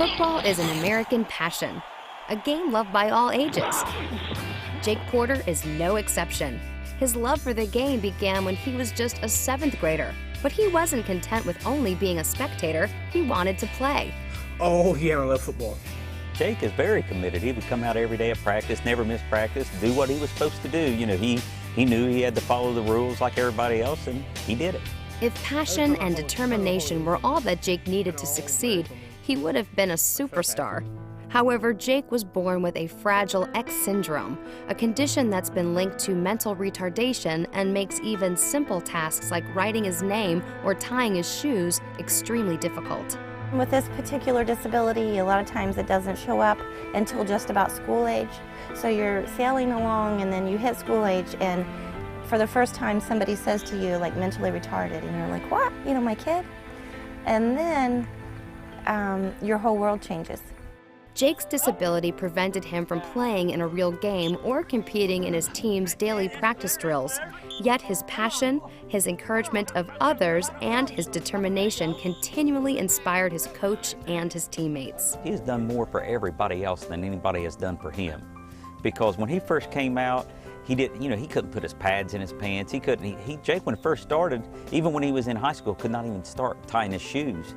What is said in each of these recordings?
Football is an American passion, a game loved by all ages. Jake Porter is no exception. His love for the game began when he was just a 7th grader, but he wasn't content with only being a spectator. He wanted to play. Oh yeah, I love football. Jake is very committed. He would come out every day at practice, never miss practice, do what he was supposed to do. You know, he knew he had to follow the rules like everybody else, and he did it. If passion and determination were all that Jake needed to succeed, he would have been a superstar. However, Jake was born with a fragile X syndrome, a condition that's been linked to mental retardation and makes even simple tasks like writing his name or tying his shoes extremely difficult. With this particular disability, a lot of times it doesn't show up until just about school age. So you're sailing along and then you hit school age, and for the first time somebody says to you, like, mentally retarded, and you're like, what? You know, my kid? And then your whole world changes. Jake's disability prevented him from playing in a real game or competing in his team's daily practice drills. Yet his passion, his encouragement of others, and his determination continually inspired his coach and his teammates. He's done more for everybody else than anybody has done for him. Because when he first came out, he couldn't put his pads in his pants. Jake, when he first started, even when he was in high school, could not even start tying his shoes.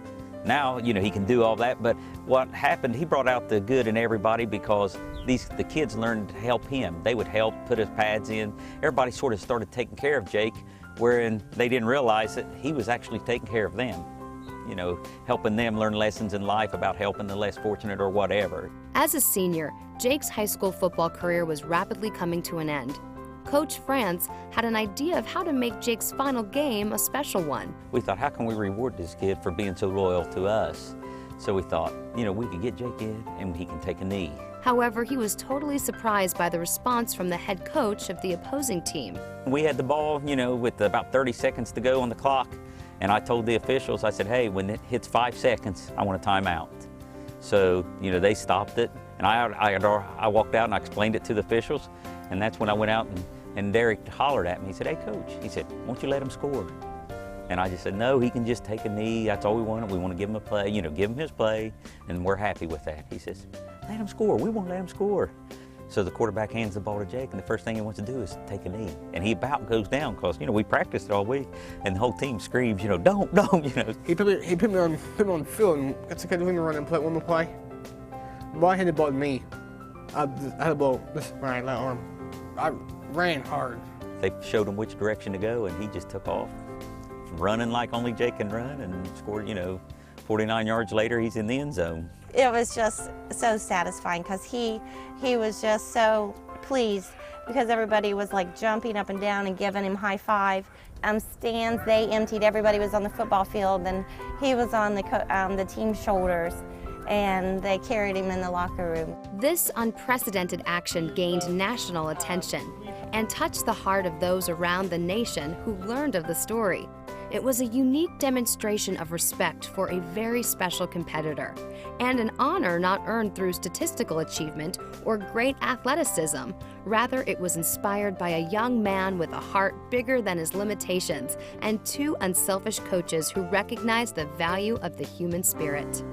Now, he can do all that, but what happened, he brought out the good in everybody because the kids learned to help him. They would help put his pads in. Everybody sort of started taking care of Jake, wherein they didn't realize that he was actually taking care of them. Helping them learn lessons in life about helping the less fortunate or whatever. As a senior, Jake's high school football career was rapidly coming to an end. Coach France had an idea of how to make Jake's final game a special one. We thought, how can we reward this kid for being so loyal to us? So we thought, we could get Jake in and he can take a knee. However, he was totally surprised by the response from the head coach of the opposing team. We had the ball, with about 30 seconds to go on the clock, and I told the officials, I said, hey, when it hits 5 seconds, I want a timeout. So, they stopped it, and I walked out and I explained it to the officials, and that's when I went out and Derek hollered at me. He said, hey, coach, he said, won't you let him score? And I just said, no, he can just take a knee. That's all we want. We want to give him a play, give him his play, and we're happy with that. He says, let him score. We want to let him score. So the quarterback hands the ball to Jake, and the first thing he wants to do is take a knee. And he about goes down because, we practiced it all week, and the whole team screams, don't. He put me on the field and got the kid to run and play one more play. The ball hit the ball to me. I had the ball this right arm. I ran hard. They showed him which direction to go, and he just took off, running like only Jake can run, and scored, 49 yards later, he's in the end zone. It was just so satisfying because he was just so pleased because everybody was like jumping up and down and giving him high five. Stands, they emptied, everybody was on the football field, and he was on the team's shoulders, and they carried him in the locker room. This unprecedented action gained national attention and touched the heart of those around the nation who learned of the story. It was a unique demonstration of respect for a very special competitor, and an honor not earned through statistical achievement or great athleticism. Rather, it was inspired by a young man with a heart bigger than his limitations and 2 unselfish coaches who recognized the value of the human spirit.